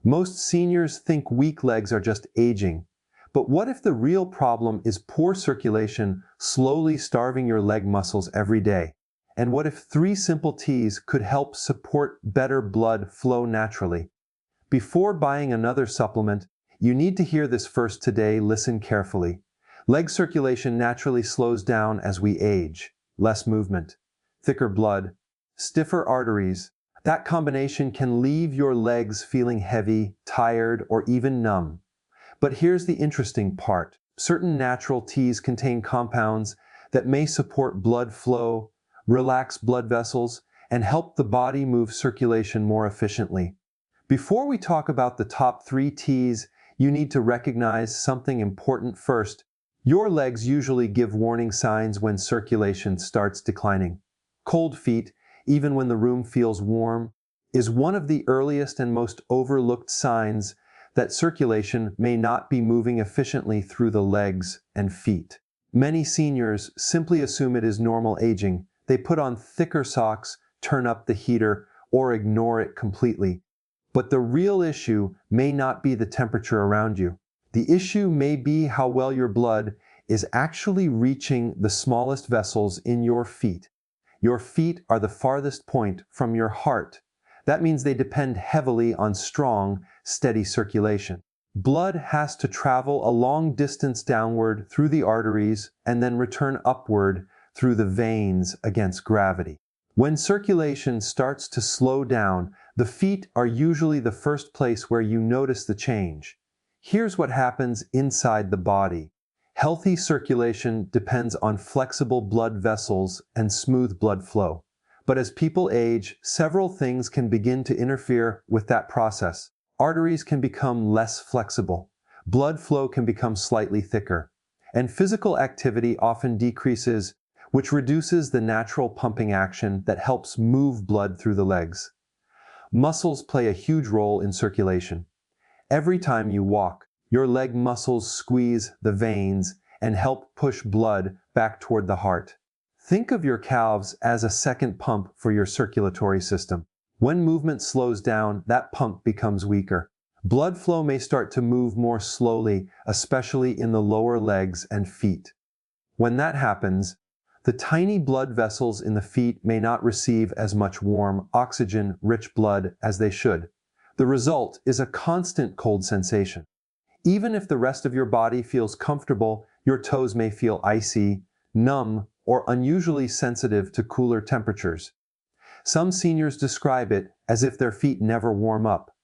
Most seniors think weak legs are just aging. But what if the real problem is poor circulation slowly starving your leg muscles every day? And what if 3 simple teas could help support better blood flow naturally? Before buying another supplement, you need to hear this first today. Listen carefully. Leg circulation naturally slows down as we age. Less movement, thicker blood, stiffer arteries. That combination can leave your legs feeling heavy, tired, or even numb. But here's the interesting part. Certain natural teas contain compounds that may support blood flow, relax blood vessels, and help the body move circulation more efficiently. Before we talk about the top 3 teas, you need to recognize something important first. Your legs usually give warning signs when circulation starts declining. Cold feet, even when the room feels warm, is one of the earliest and most overlooked signs that circulation may not be moving efficiently through the legs and feet. Many seniors simply assume it is normal aging. They put on thicker socks, turn up the heater, or ignore it completely. But the real issue may not be the temperature around you. The issue may be how well your blood is actually reaching the smallest vessels in your feet. Your feet are the farthest point from your heart. That means they depend heavily on strong, steady circulation. Blood has to travel a long distance downward through the arteries and then return upward through the veins against gravity. When circulation starts to slow down, the feet are usually the first place where you notice the change. Here's what happens inside the body. Healthy circulation depends on flexible blood vessels and smooth blood flow. But as people age, several things can begin to interfere with that process. Arteries can become less flexible, blood flow can become slightly thicker, and physical activity often decreases, which reduces the natural pumping action that helps move blood through the legs. Muscles play a huge role in circulation. Every time you walk, your leg muscles squeeze the veins and help push blood back toward the heart. Think of your calves as a second pump for your circulatory system. When movement slows down, that pump becomes weaker. Blood flow may start to move more slowly, especially in the lower legs and feet. When that happens, the tiny blood vessels in the feet may not receive as much warm, oxygen-rich blood as they should. The result is a constant cold sensation. Even if the rest of your body feels comfortable, your toes may feel icy, numb, or unusually sensitive to cooler temperatures. Some seniors describe it as if their feet never warm up.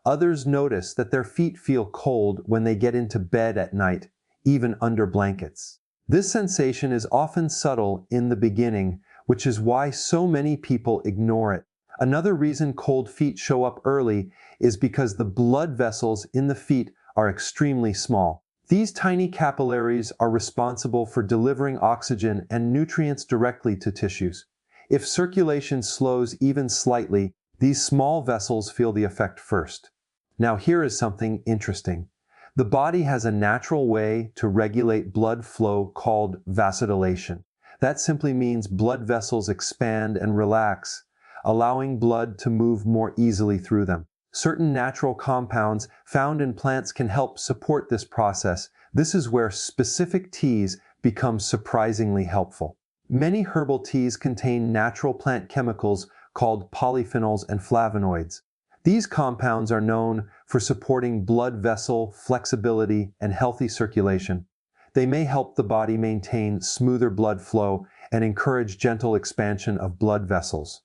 Others notice that their feet feel cold when they get into bed at night, even under blankets. This sensation is often subtle in the beginning, which is why so many people ignore it. Another reason cold feet show up early is because the blood vessels in the feet are extremely small. These tiny capillaries are responsible for delivering oxygen and nutrients directly to tissues. If circulation slows even slightly, these small vessels feel the effect first. Now here is something interesting. The body has a natural way to regulate blood flow called vasodilation. That simply means blood vessels expand and relax, allowing blood to move more easily through them. Certain natural compounds found in plants can help support this process. This is where specific teas become surprisingly helpful. Many herbal teas contain natural plant chemicals called polyphenols and flavonoids. These compounds are known for supporting blood vessel flexibility and healthy circulation. They may help the body maintain smoother blood flow and encourage gentle expansion of blood vessels.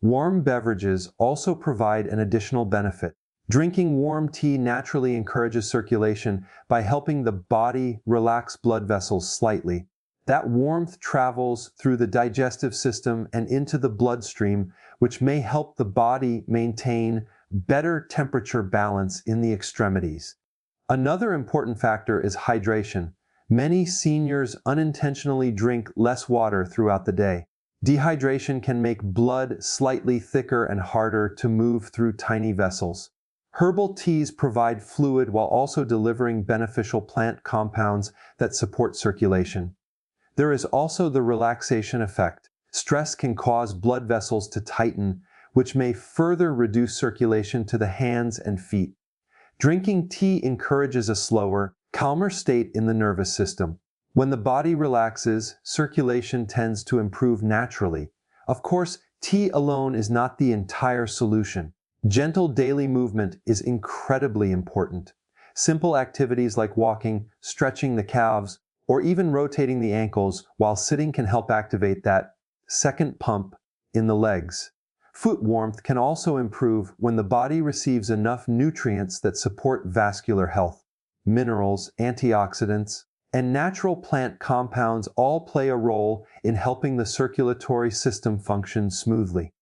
Warm beverages also provide an additional benefit. Drinking warm tea naturally encourages circulation by helping the body relax blood vessels slightly. That warmth travels through the digestive system and into the bloodstream, which may help the body maintain better temperature balance in the extremities. Another important factor is hydration. Many seniors unintentionally drink less water throughout the day. Dehydration can make blood slightly thicker and harder to move through tiny vessels. Herbal teas provide fluid while also delivering beneficial plant compounds that support circulation. There is also the relaxation effect. Stress can cause blood vessels to tighten, which may further reduce circulation to the hands and feet. Drinking tea encourages a slower, calmer state in the nervous system. When the body relaxes, circulation tends to improve naturally. Of course, tea alone is not the entire solution. Gentle daily movement is incredibly important. Simple activities like walking, stretching the calves, or even rotating the ankles while sitting can help activate that second pump in the legs. Foot warmth can also improve when the body receives enough nutrients that support vascular health. Minerals, antioxidants, and natural plant compounds all play a role in helping the circulatory system function smoothly.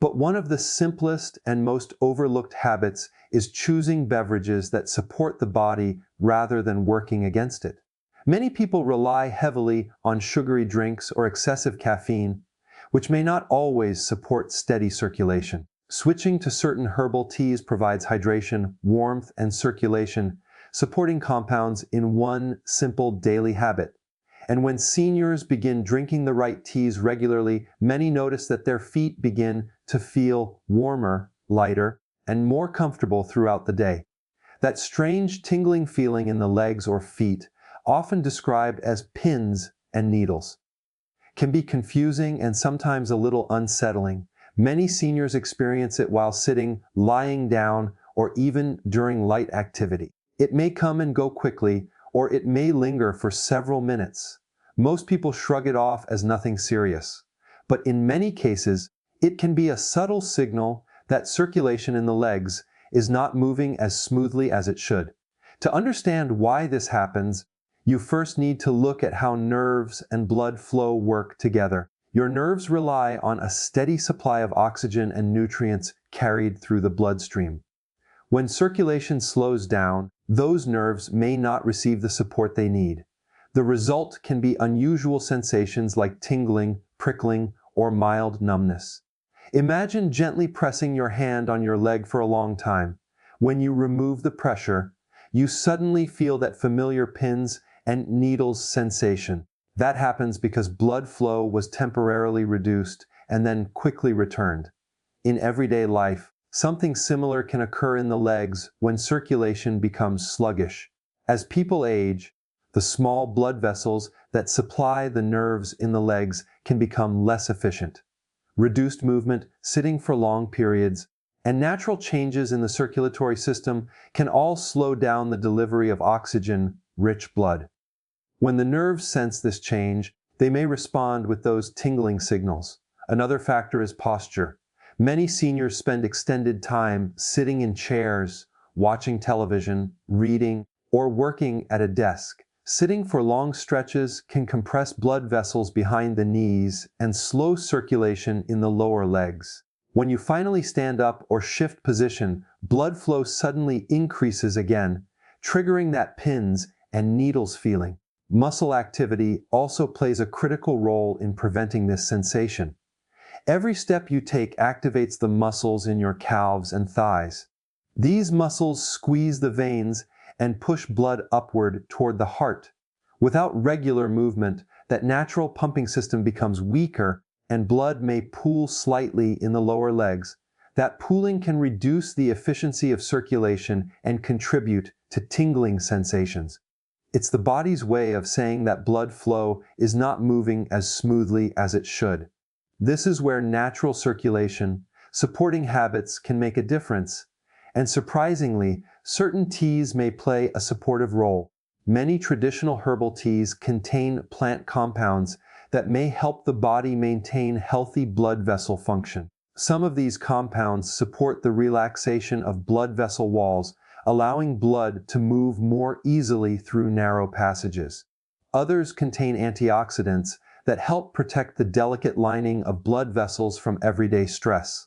But one of the simplest and most overlooked habits is choosing beverages that support the body rather than working against it. Many people rely heavily on sugary drinks or excessive caffeine, which may not always support steady circulation. Switching to certain herbal teas provides hydration, warmth, and circulation, supporting compounds in one simple daily habit. And when seniors begin drinking the right teas regularly, many notice that their feet begin to feel warmer, lighter, and more comfortable throughout the day. That strange tingling feeling in the legs or feet, often described as pins and needles, can be confusing and sometimes a little unsettling. Many seniors experience it while sitting, lying down, or even during light activity. It may come and go quickly, or it may linger for several minutes. Most people shrug it off as nothing serious, but in many cases, it can be a subtle signal that circulation in the legs is not moving as smoothly as it should. To understand why this happens, you first need to look at how nerves and blood flow work together. Your nerves rely on a steady supply of oxygen and nutrients carried through the bloodstream. When circulation slows down, those nerves may not receive the support they need. The result can be unusual sensations like tingling, prickling, or mild numbness. Imagine gently pressing your hand on your leg for a long time. When you remove the pressure, you suddenly feel that familiar pins and needles sensation. That happens because blood flow was temporarily reduced and then quickly returned. In everyday life, something similar can occur in the legs when circulation becomes sluggish. As people age, the small blood vessels that supply the nerves in the legs can become less efficient. Reduced movement, sitting for long periods, and natural changes in the circulatory system can all slow down the delivery of oxygen-rich blood. When the nerves sense this change, they may respond with those tingling signals. Another factor is posture. Many seniors spend extended time sitting in chairs, watching television, reading, or working at a desk. Sitting for long stretches can compress blood vessels behind the knees and slow circulation in the lower legs. When you finally stand up or shift position, blood flow suddenly increases again, triggering that pins and needles feeling. Muscle activity also plays a critical role in preventing this sensation. Every step you take activates the muscles in your calves and thighs. These muscles squeeze the veins and push blood upward toward the heart. Without regular movement, that natural pumping system becomes weaker and blood may pool slightly in the lower legs. That pooling can reduce the efficiency of circulation and contribute to tingling sensations. It's the body's way of saying that blood flow is not moving as smoothly as it should. This is where natural circulation, supporting habits can make a difference. And surprisingly, certain teas may play a supportive role. Many traditional herbal teas contain plant compounds that may help the body maintain healthy blood vessel function. Some of these compounds support the relaxation of blood vessel walls, allowing blood to move more easily through narrow passages. Others contain antioxidants that help protect the delicate lining of blood vessels from everyday stress.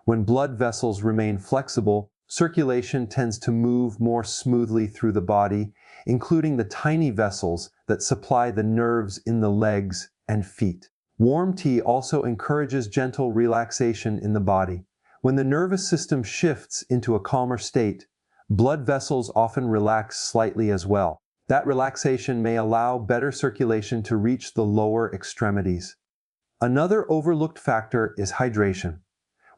When blood vessels remain flexible, circulation tends to move more smoothly through the body, including the tiny vessels that supply the nerves in the legs and feet. Warm tea also encourages gentle relaxation in the body. When the nervous system shifts into a calmer state, blood vessels often relax slightly as well. That relaxation may allow better circulation to reach the lower extremities. Another overlooked factor is hydration.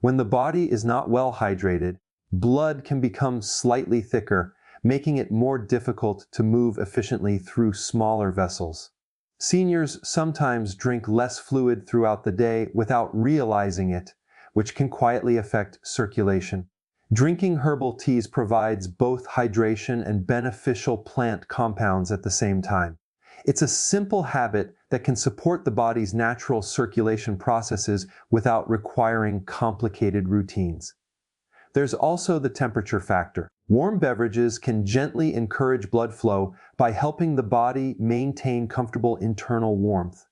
When the body is not well hydrated, blood can become slightly thicker, making it more difficult to move efficiently through smaller vessels. Seniors sometimes drink less fluid throughout the day without realizing it, which can quietly affect circulation. Drinking herbal teas provides both hydration and beneficial plant compounds at the same time. It's a simple habit that can support the body's natural circulation processes without requiring complicated routines. There's also the temperature factor. Warm beverages can gently encourage blood flow by helping the body maintain comfortable internal warmth.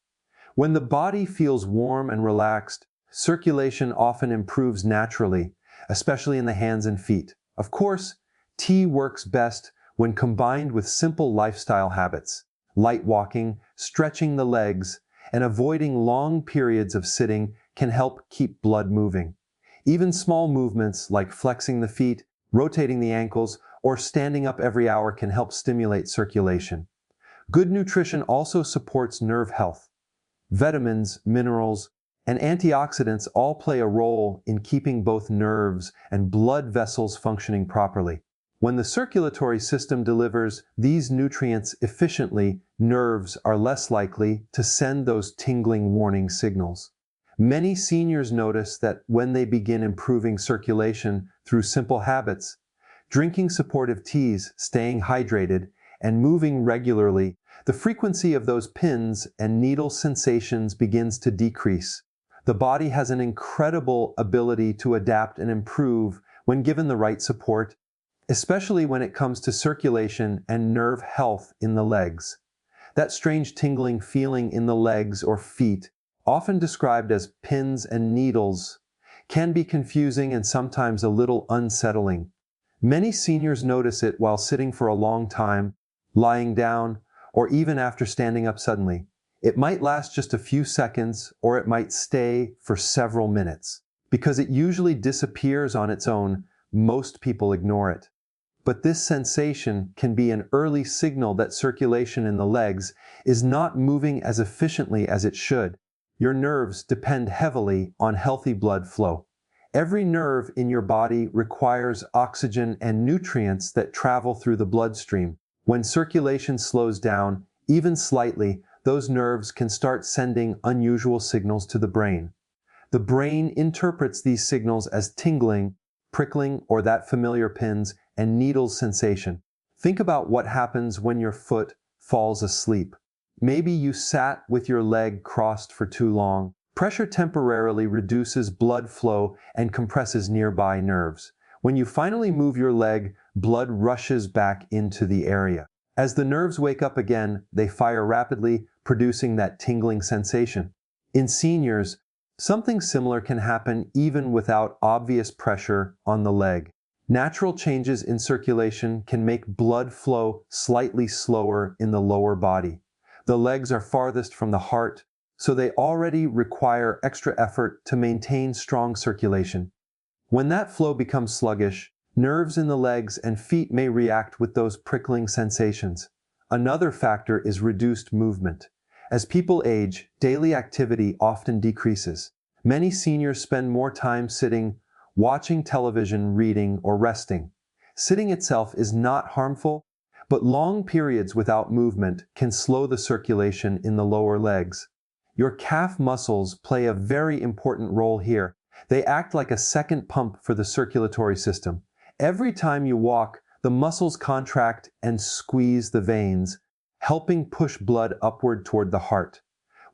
When the body feels warm and relaxed, circulation often improves naturally, especially in the hands and feet. Of course, tea works best when combined with simple lifestyle habits. Light walking, stretching the legs, and avoiding long periods of sitting can help keep blood moving. Even small movements like flexing the feet, rotating the ankles, or standing up every hour can help stimulate circulation. Good nutrition also supports nerve health. Vitamins, minerals, and antioxidants all play a role in keeping both nerves and blood vessels functioning properly. When the circulatory system delivers these nutrients efficiently, nerves are less likely to send those tingling warning signals. Many seniors notice that when they begin improving circulation through simple habits, drinking supportive teas, staying hydrated, and moving regularly, the frequency of those pins and needle sensations begins to decrease. The body has an incredible ability to adapt and improve when given the right support, especially when it comes to circulation and nerve health in the legs. That strange tingling feeling in the legs or feet, often described as pins and needles, can be confusing and sometimes a little unsettling. Many seniors notice it while sitting for a long time, lying down, or even after standing up suddenly. It might last just a few seconds, or it might stay for several minutes. Because it usually disappears on its own, most people ignore it. But this sensation can be an early signal that circulation in the legs is not moving as efficiently as it should. Your nerves depend heavily on healthy blood flow. Every nerve in your body requires oxygen and nutrients that travel through the bloodstream. When circulation slows down, even slightly, those nerves can start sending unusual signals to the brain. The brain interprets these signals as tingling, prickling, or that familiar pins and needles sensation. Think about what happens when your foot falls asleep. Maybe you sat with your leg crossed for too long. Pressure temporarily reduces blood flow and compresses nearby nerves. When you finally move your leg, blood rushes back into the area. As the nerves wake up again, they fire rapidly, producing that tingling sensation. In seniors, something similar can happen even without obvious pressure on the leg. Natural changes in circulation can make blood flow slightly slower in the lower body. The legs are farthest from the heart, so they already require extra effort to maintain strong circulation. When that flow becomes sluggish, nerves in the legs and feet may react with those prickling sensations. Another factor is reduced movement. As people age, daily activity often decreases. Many seniors spend more time sitting, watching television, reading, or resting. Sitting itself is not harmful, but long periods without movement can slow the circulation in the lower legs. Your calf muscles play a very important role here. They act like a second pump for the circulatory system. Every time you walk, the muscles contract and squeeze the veins, helping push blood upward toward the heart.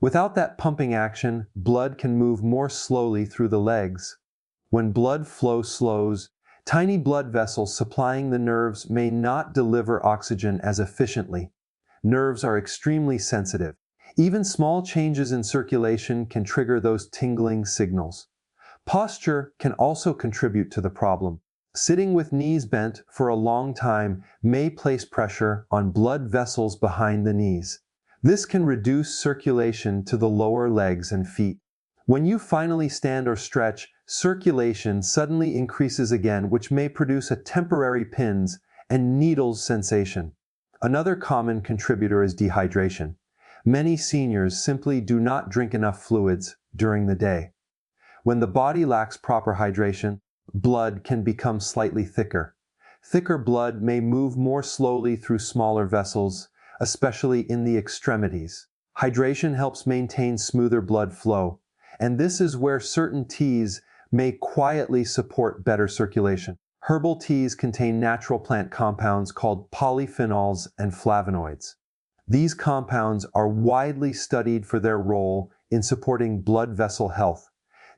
Without that pumping action, blood can move more slowly through the legs. When blood flow slows, tiny blood vessels supplying the nerves may not deliver oxygen as efficiently. Nerves are extremely sensitive. Even small changes in circulation can trigger those tingling signals. Posture can also contribute to the problem. Sitting with knees bent for a long time may place pressure on blood vessels behind the knees. This can reduce circulation to the lower legs and feet. When you finally stand or stretch, circulation suddenly increases again, which may produce a temporary pins and needles sensation. Another common contributor is dehydration. Many seniors simply do not drink enough fluids during the day. When the body lacks proper hydration, blood can become slightly thicker. Thicker blood may move more slowly through smaller vessels, especially in the extremities. Hydration helps maintain smoother blood flow, and this is where certain teas may quietly support better circulation. Herbal teas contain natural plant compounds called polyphenols and flavonoids. These compounds are widely studied for their role in supporting blood vessel health.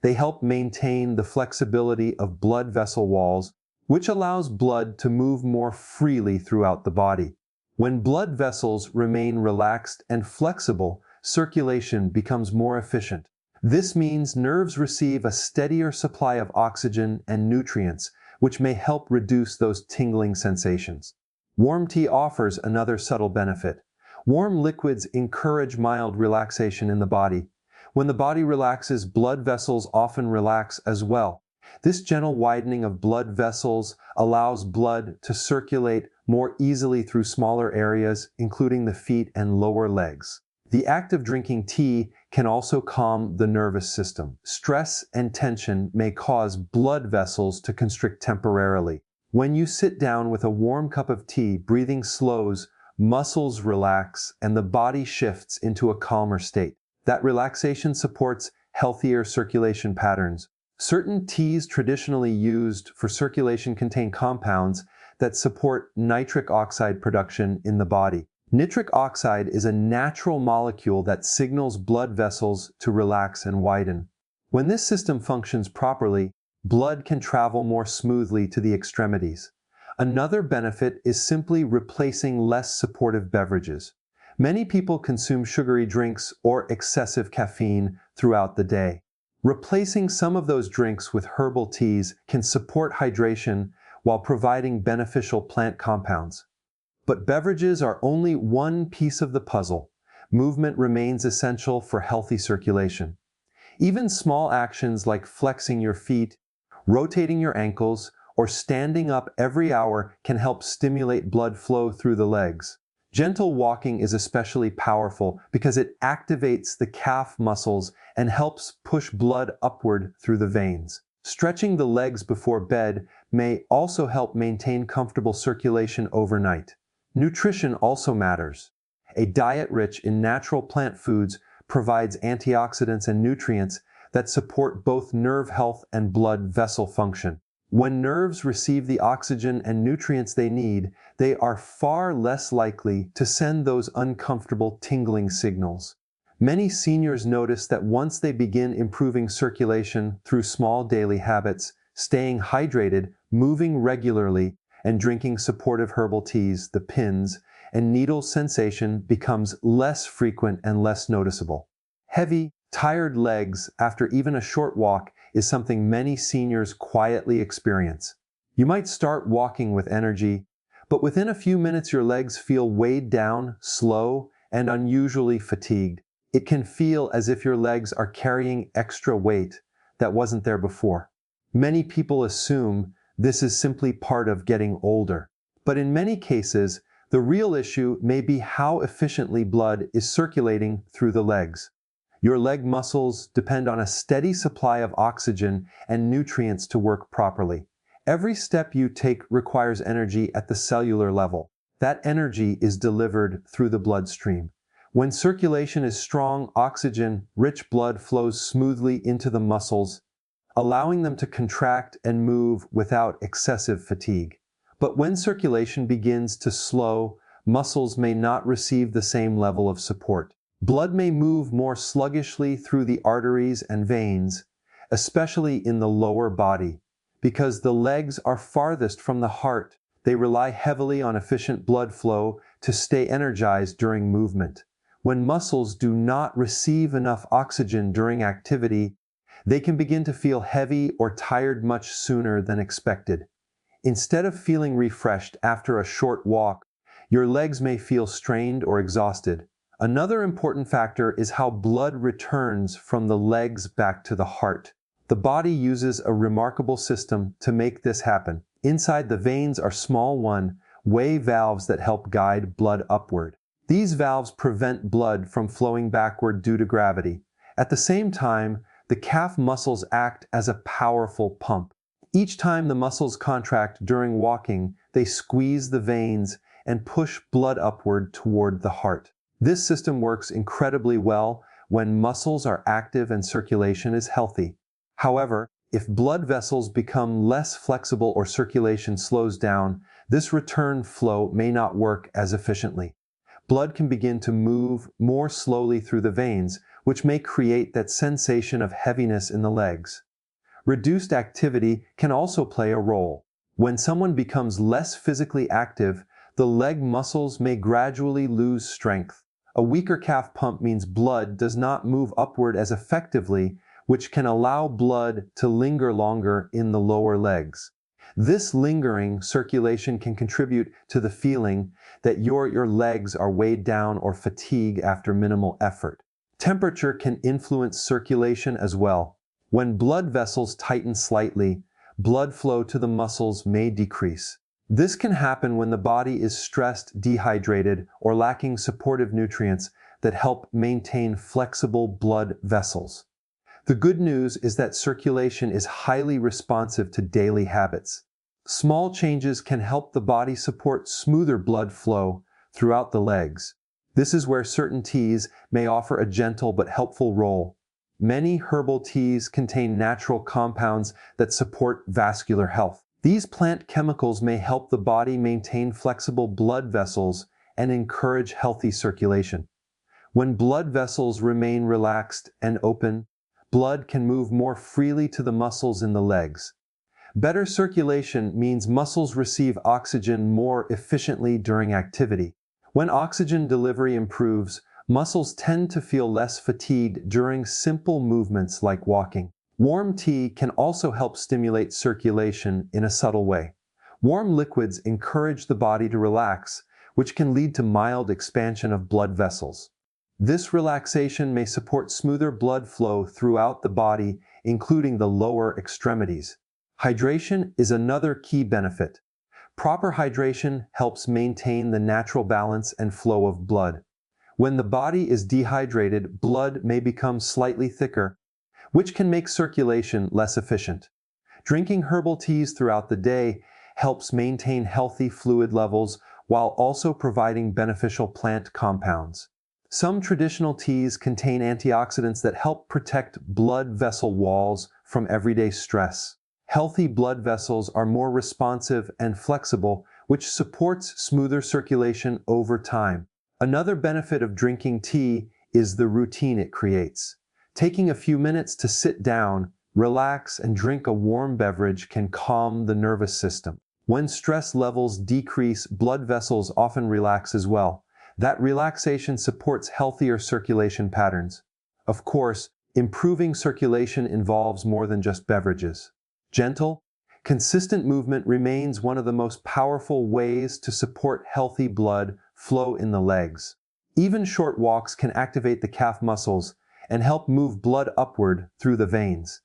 They help maintain the flexibility of blood vessel walls, which allows blood to move more freely throughout the body. When blood vessels remain relaxed and flexible, circulation becomes more efficient. This means nerves receive a steadier supply of oxygen and nutrients, which may help reduce those tingling sensations. Warm tea offers another subtle benefit. Warm liquids encourage mild relaxation in the body. When the body relaxes, blood vessels often relax as well. This gentle widening of blood vessels allows blood to circulate more easily through smaller areas, including the feet and lower legs. The act of drinking tea can also calm the nervous system. Stress and tension may cause blood vessels to constrict temporarily. When you sit down with a warm cup of tea, breathing slows, muscles relax, and the body shifts into a calmer state. That relaxation supports healthier circulation patterns. Certain teas traditionally used for circulation contain compounds that support nitric oxide production in the body. Nitric oxide is a natural molecule that signals blood vessels to relax and widen. When this system functions properly, blood can travel more smoothly to the extremities. Another benefit is simply replacing less supportive beverages. Many people consume sugary drinks or excessive caffeine throughout the day. Replacing some of those drinks with herbal teas can support hydration while providing beneficial plant compounds. But beverages are only one piece of the puzzle. Movement remains essential for healthy circulation. Even small actions like flexing your feet, rotating your ankles, or standing up every hour can help stimulate blood flow through the legs. Gentle walking is especially powerful because it activates the calf muscles and helps push blood upward through the veins. Stretching the legs before bed may also help maintain comfortable circulation overnight. Nutrition also matters. A diet rich in natural plant foods provides antioxidants and nutrients that support both nerve health and blood vessel function. When nerves receive the oxygen and nutrients they need, they are far less likely to send those uncomfortable tingling signals. Many seniors notice that once they begin improving circulation through small daily habits, staying hydrated, moving regularly, and drinking supportive herbal teas, the pins and needles sensation becomes less frequent and less noticeable. Heavy, tired legs after even a short walk is something many seniors quietly experience. You might start walking with energy, but within a few minutes your legs feel weighed down, slow, and unusually fatigued. It can feel as if your legs are carrying extra weight that wasn't there before. Many people assume this is simply part of getting older, but in many cases, the real issue may be how efficiently blood is circulating through the legs. Your leg muscles depend on a steady supply of oxygen and nutrients to work properly. Every step you take requires energy at the cellular level. That energy is delivered through the bloodstream. When circulation is strong, oxygen-rich blood flows smoothly into the muscles, allowing them to contract and move without excessive fatigue. But when circulation begins to slow, muscles may not receive the same level of support. Blood may move more sluggishly through the arteries and veins, especially in the lower body. Because the legs are farthest from the heart, they rely heavily on efficient blood flow to stay energized during movement. When muscles do not receive enough oxygen during activity, they can begin to feel heavy or tired much sooner than expected. Instead of feeling refreshed after a short walk, your legs may feel strained or exhausted. Another important factor is how blood returns from the legs back to the heart. The body uses a remarkable system to make this happen. Inside the veins are small one-way valves that help guide blood upward. These valves prevent blood from flowing backward due to gravity. At the same time, the calf muscles act as a powerful pump. Each time the muscles contract during walking, they squeeze the veins and push blood upward toward the heart. This system works incredibly well when muscles are active and circulation is healthy. However, if blood vessels become less flexible or circulation slows down, this return flow may not work as efficiently. Blood can begin to move more slowly through the veins, which may create that sensation of heaviness in the legs. Reduced activity can also play a role. When someone becomes less physically active, the leg muscles may gradually lose strength. A weaker calf pump means blood does not move upward as effectively, which can allow blood to linger longer in the lower legs. This lingering circulation can contribute to the feeling that your legs are weighed down or fatigue after minimal effort. Temperature can influence circulation as well. When blood vessels tighten slightly, blood flow to the muscles may decrease. This can happen when the body is stressed, dehydrated, or lacking supportive nutrients that help maintain flexible blood vessels. The good news is that circulation is highly responsive to daily habits. Small changes can help the body support smoother blood flow throughout the legs. This is where certain teas may offer a gentle but helpful role. Many herbal teas contain natural compounds that support vascular health. These plant chemicals may help the body maintain flexible blood vessels and encourage healthy circulation. When blood vessels remain relaxed and open, blood can move more freely to the muscles in the legs. Better circulation means muscles receive oxygen more efficiently during activity. When oxygen delivery improves, muscles tend to feel less fatigued during simple movements like walking. Warm tea can also help stimulate circulation in a subtle way. Warm liquids encourage the body to relax, which can lead to mild expansion of blood vessels. This relaxation may support smoother blood flow throughout the body, including the lower extremities. Hydration is another key benefit. Proper hydration helps maintain the natural balance and flow of blood. When the body is dehydrated, blood may become slightly thicker, which can make circulation less efficient. Drinking herbal teas throughout the day helps maintain healthy fluid levels while also providing beneficial plant compounds. Some traditional teas contain antioxidants that help protect blood vessel walls from everyday stress. Healthy blood vessels are more responsive and flexible, which supports smoother circulation over time. Another benefit of drinking tea is the routine it creates. Taking a few minutes to sit down, relax, and drink a warm beverage can calm the nervous system. When stress levels decrease, blood vessels often relax as well. That relaxation supports healthier circulation patterns. Of course, improving circulation involves more than just beverages. Gentle, consistent movement remains one of the most powerful ways to support healthy blood flow in the legs. Even short walks can activate the calf muscles and help move blood upward through the veins.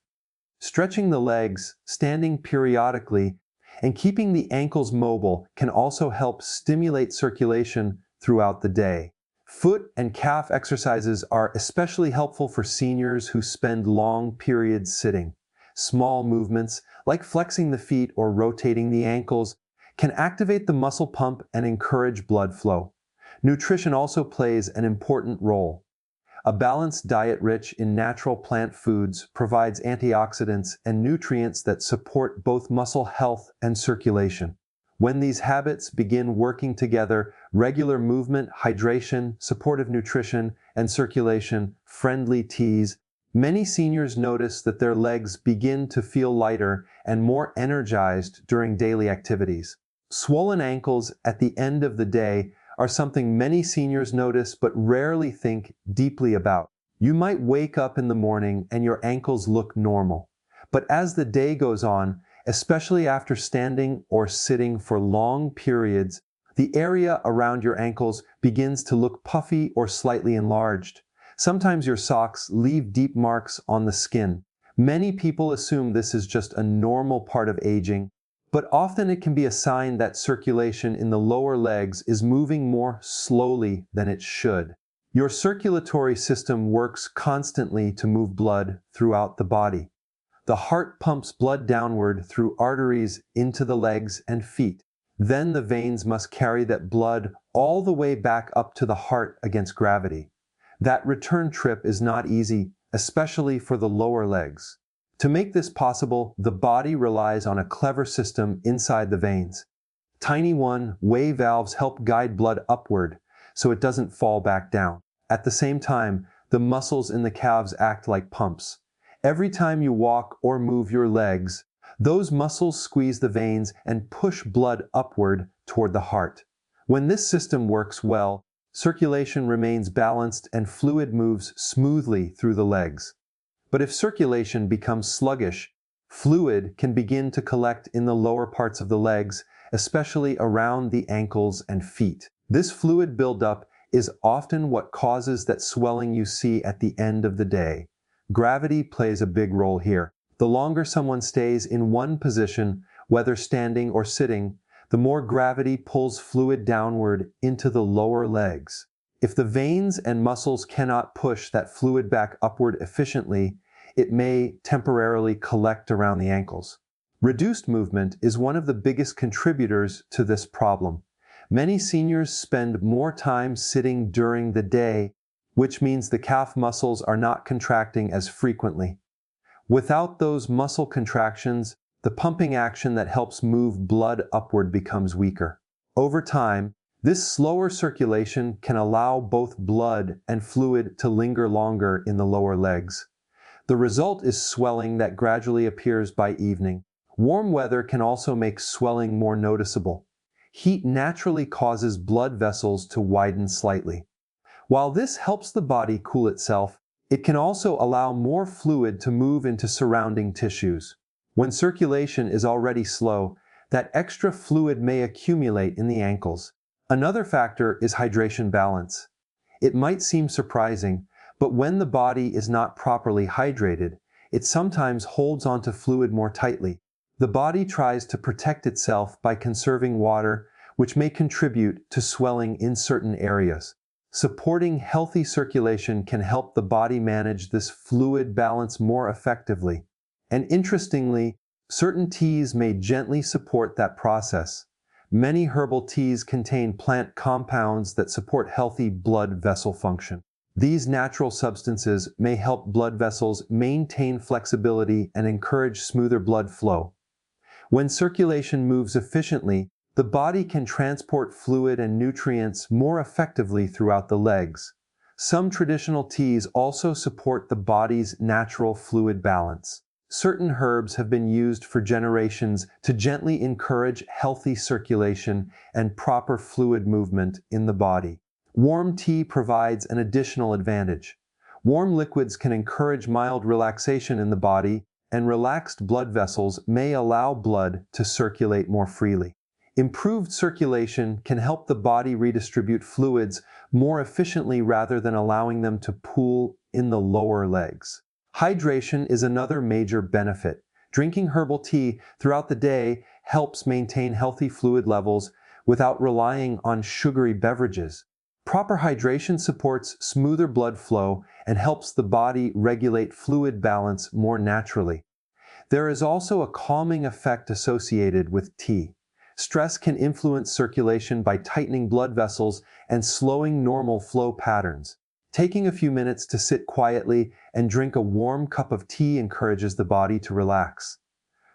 Stretching the legs, standing periodically, and keeping the ankles mobile can also help stimulate circulation throughout the day. Foot and calf exercises are especially helpful for seniors who spend long periods sitting. Small movements, like flexing the feet or rotating the ankles, can activate the muscle pump and encourage blood flow. Nutrition also plays an important role. A balanced diet rich in natural plant foods provides antioxidants and nutrients that support both muscle health and circulation. When these habits begin working together, regular movement, hydration, supportive nutrition, and circulation-friendly teas, many seniors notice that their legs begin to feel lighter and more energized during daily activities. Swollen ankles at the end of the day are something many seniors notice but rarely think deeply about. You might wake up in the morning and your ankles look normal, but as the day goes on, especially after standing or sitting for long periods, the area around your ankles begins to look puffy or slightly enlarged. Sometimes your socks leave deep marks on the skin. Many people assume this is just a normal part of aging, but often it can be a sign that circulation in the lower legs is moving more slowly than it should. Your circulatory system works constantly to move blood throughout the body. The heart pumps blood downward through arteries into the legs and feet. Then the veins must carry that blood all the way back up to the heart against gravity. That return trip is not easy, especially for the lower legs. To make this possible, the body relies on a clever system inside the veins. Tiny one-way valves help guide blood upward so it doesn't fall back down. At the same time, the muscles in the calves act like pumps. Every time you walk or move your legs, those muscles squeeze the veins and push blood upward toward the heart. When this system works well, circulation remains balanced and fluid moves smoothly through the legs. But if circulation becomes sluggish, fluid can begin to collect in the lower parts of the legs, especially around the ankles and feet. This fluid buildup is often what causes that swelling you see at the end of the day. Gravity plays a big role here. The longer someone stays in one position, whether standing or sitting, the more gravity pulls fluid downward into the lower legs. If the veins and muscles cannot push that fluid back upward efficiently, it may temporarily collect around the ankles. Reduced movement is one of the biggest contributors to this problem. Many seniors spend more time sitting during the day, which means the calf muscles are not contracting as frequently. Without those muscle contractions, the pumping action that helps move blood upward becomes weaker. Over time, this slower circulation can allow both blood and fluid to linger longer in the lower legs. The result is swelling that gradually appears by evening. Warm weather can also make swelling more noticeable. Heat naturally causes blood vessels to widen slightly. While this helps the body cool itself, it can also allow more fluid to move into surrounding tissues. When circulation is already slow, that extra fluid may accumulate in the ankles. Another factor is hydration balance. It might seem surprising, but when the body is not properly hydrated, it sometimes holds onto fluid more tightly. The body tries to protect itself by conserving water, which may contribute to swelling in certain areas. Supporting healthy circulation can help the body manage this fluid balance more effectively. And interestingly, certain teas may gently support that process. Many herbal teas contain plant compounds that support healthy blood vessel function. These natural substances may help blood vessels maintain flexibility and encourage smoother blood flow. When circulation moves efficiently, the body can transport fluid and nutrients more effectively throughout the legs. Some traditional teas also support the body's natural fluid balance. Certain herbs have been used for generations to gently encourage healthy circulation and proper fluid movement in the body. Warm tea provides an additional advantage. Warm liquids can encourage mild relaxation in the body, and relaxed blood vessels may allow blood to circulate more freely. Improved circulation can help the body redistribute fluids more efficiently rather than allowing them to pool in the lower legs. Hydration is another major benefit. Drinking herbal tea throughout the day helps maintain healthy fluid levels without relying on sugary beverages. Proper hydration supports smoother blood flow and helps the body regulate fluid balance more naturally. There is also a calming effect associated with tea. Stress can influence circulation by tightening blood vessels and slowing normal flow patterns. Taking a few minutes to sit quietly and drink a warm cup of tea encourages the body to relax.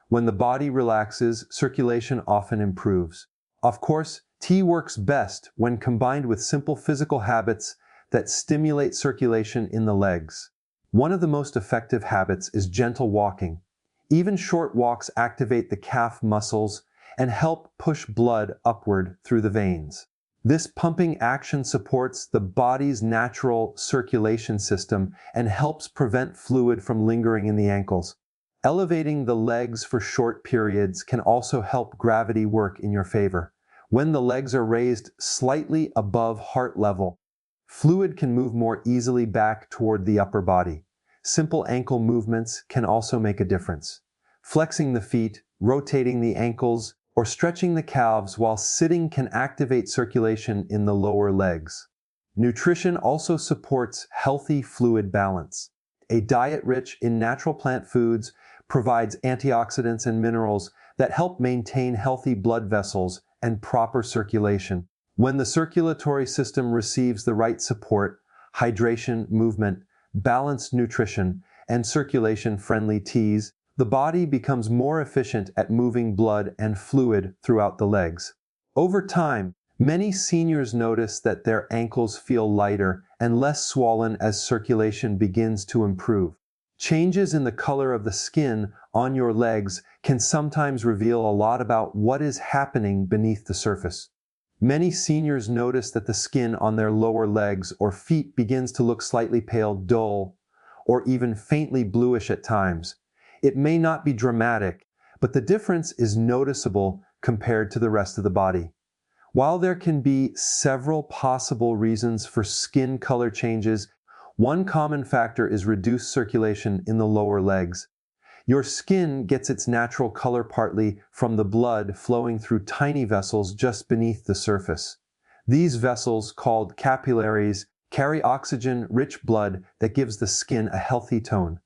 When the body relaxes, circulation often improves. Of course, tea works best when combined with simple physical habits that stimulate circulation in the legs. One of the most effective habits is gentle walking. Even short walks activate the calf muscles and help push blood upward through the veins. This pumping action supports the body's natural circulation system and helps prevent fluid from lingering in the ankles. Elevating the legs for short periods can also help gravity work in your favor. When the legs are raised slightly above heart level, fluid can move more easily back toward the upper body. Simple ankle movements can also make a difference. Flexing the feet, rotating the ankles, or stretching the calves while sitting can activate circulation in the lower legs. Nutrition also supports healthy fluid balance. A diet rich in natural plant foods provides antioxidants and minerals that help maintain healthy blood vessels and proper circulation. When the circulatory system receives the right support, hydration, movement, balanced nutrition, and circulation-friendly teas, the body becomes more efficient at moving blood and fluid throughout the legs. Over time, many seniors notice that their ankles feel lighter and less swollen as circulation begins to improve. Changes in the color of the skin on your legs can sometimes reveal a lot about what is happening beneath the surface. Many seniors notice that the skin on their lower legs or feet begins to look slightly pale, dull, or even faintly bluish at times. It may not be dramatic, but the difference is noticeable compared to the rest of the body. While there can be several possible reasons for skin color changes, one common factor is reduced circulation in the lower legs. Your skin gets its natural color partly from the blood flowing through tiny vessels just beneath the surface. These vessels, called capillaries, carry oxygen-rich blood that gives the skin a healthy tone.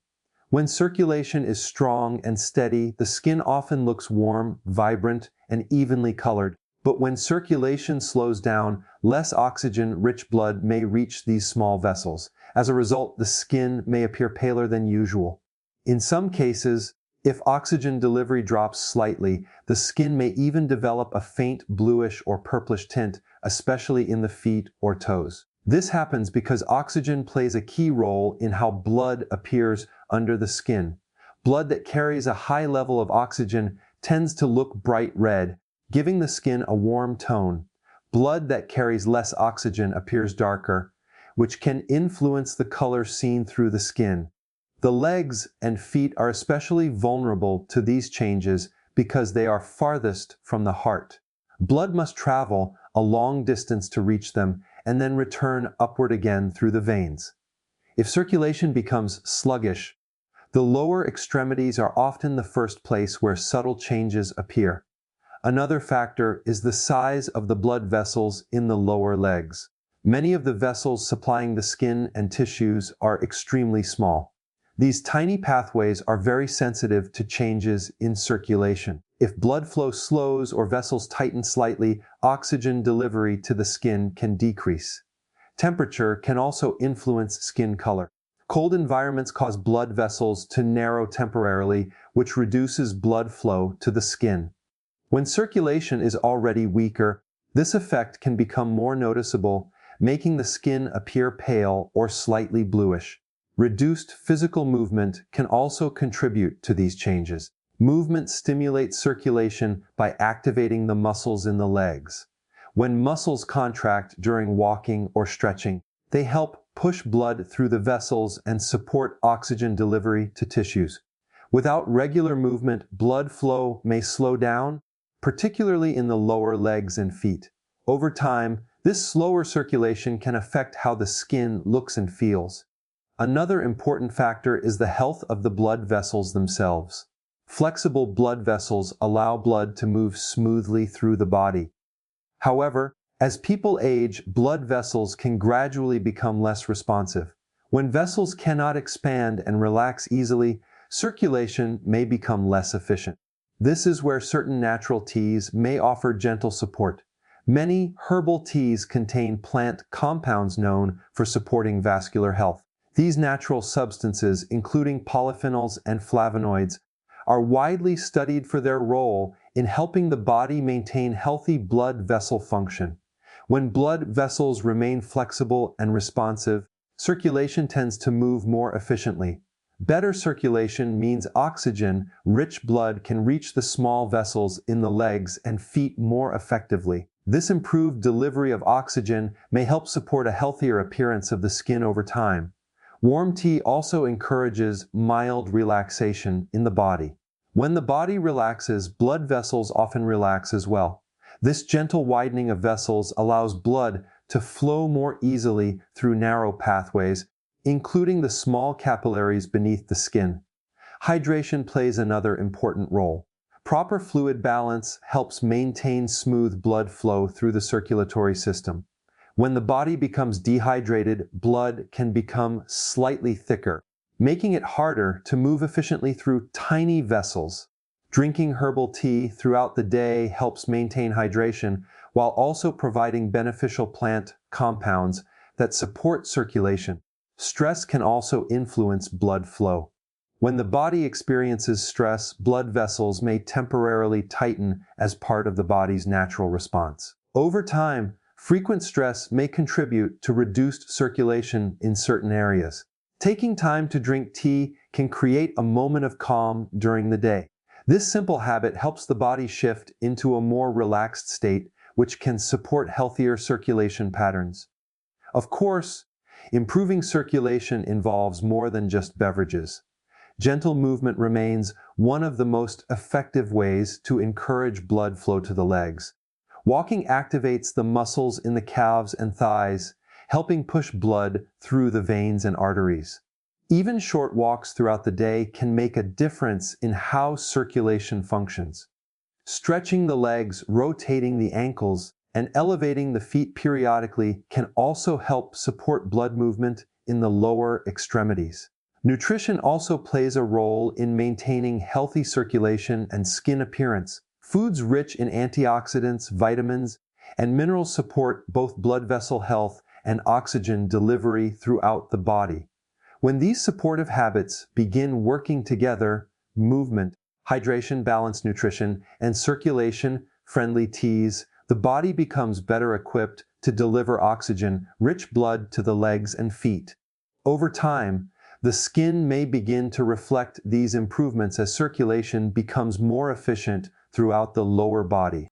When circulation is strong and steady, the skin often looks warm, vibrant, and evenly colored. But when circulation slows down, less oxygen-rich blood may reach these small vessels. As a result, the skin may appear paler than usual. In some cases, if oxygen delivery drops slightly, the skin may even develop a faint bluish or purplish tint, especially in the feet or toes. This happens because oxygen plays a key role in how blood appears under the skin. Blood that carries a high level of oxygen tends to look bright red, giving the skin a warm tone. Blood that carries less oxygen appears darker, which can influence the color seen through the skin. The legs and feet are especially vulnerable to these changes because they are farthest from the heart. Blood must travel a long distance to reach them and then return upward again through the veins. If circulation becomes sluggish, the lower extremities are often the first place where subtle changes appear. Another factor is the size of the blood vessels in the lower legs. Many of the vessels supplying the skin and tissues are extremely small. These tiny pathways are very sensitive to changes in circulation. If blood flow slows or vessels tighten slightly, oxygen delivery to the skin can decrease. Temperature can also influence skin color. Cold environments cause blood vessels to narrow temporarily, which reduces blood flow to the skin. When circulation is already weaker, this effect can become more noticeable, making the skin appear pale or slightly bluish. Reduced physical movement can also contribute to these changes. Movement stimulates circulation by activating the muscles in the legs. When muscles contract during walking or stretching, they help push blood through the vessels and support oxygen delivery to tissues. Without regular movement, blood flow may slow down, particularly in the lower legs and feet. Over time, this slower circulation can affect how the skin looks and feels. Another important factor is the health of the blood vessels themselves. Flexible blood vessels allow blood to move smoothly through the body. However, as people age, blood vessels can gradually become less responsive. When vessels cannot expand and relax easily, circulation may become less efficient. This is where certain natural teas may offer gentle support. Many herbal teas contain plant compounds known for supporting vascular health. These natural substances, including polyphenols and flavonoids, are widely studied for their role in helping the body maintain healthy blood vessel function. When blood vessels remain flexible and responsive, circulation tends to move more efficiently. Better circulation means oxygen-rich blood can reach the small vessels in the legs and feet more effectively. This improved delivery of oxygen may help support a healthier appearance of the skin over time. Warm tea also encourages mild relaxation in the body. When the body relaxes, blood vessels often relax as well. This gentle widening of vessels allows blood to flow more easily through narrow pathways, including the small capillaries beneath the skin. Hydration plays another important role. Proper fluid balance helps maintain smooth blood flow through the circulatory system. When the body becomes dehydrated, blood can become slightly thicker, making it harder to move efficiently through tiny vessels. Drinking herbal tea throughout the day helps maintain hydration while also providing beneficial plant compounds that support circulation. Stress can also influence blood flow. When the body experiences stress, blood vessels may temporarily tighten as part of the body's natural response. Over time, frequent stress may contribute to reduced circulation in certain areas. Taking time to drink tea can create a moment of calm during the day. This simple habit helps the body shift into a more relaxed state, which can support healthier circulation patterns. Of course, improving circulation involves more than just beverages. Gentle movement remains one of the most effective ways to encourage blood flow to the legs. Walking activates the muscles in the calves and thighs, helping push blood through the veins and arteries. Even short walks throughout the day can make a difference in how circulation functions. Stretching the legs, rotating the ankles, and elevating the feet periodically can also help support blood movement in the lower extremities. Nutrition also plays a role in maintaining healthy circulation and skin appearance. Foods rich in antioxidants, vitamins, and minerals support both blood vessel health and oxygen delivery throughout the body. When these supportive habits begin working together, movement, hydration, balanced nutrition, and circulation-friendly teas, the body becomes better equipped to deliver oxygen-rich blood to the legs and feet. Over time, the skin may begin to reflect these improvements as circulation becomes more efficient throughout the lower body.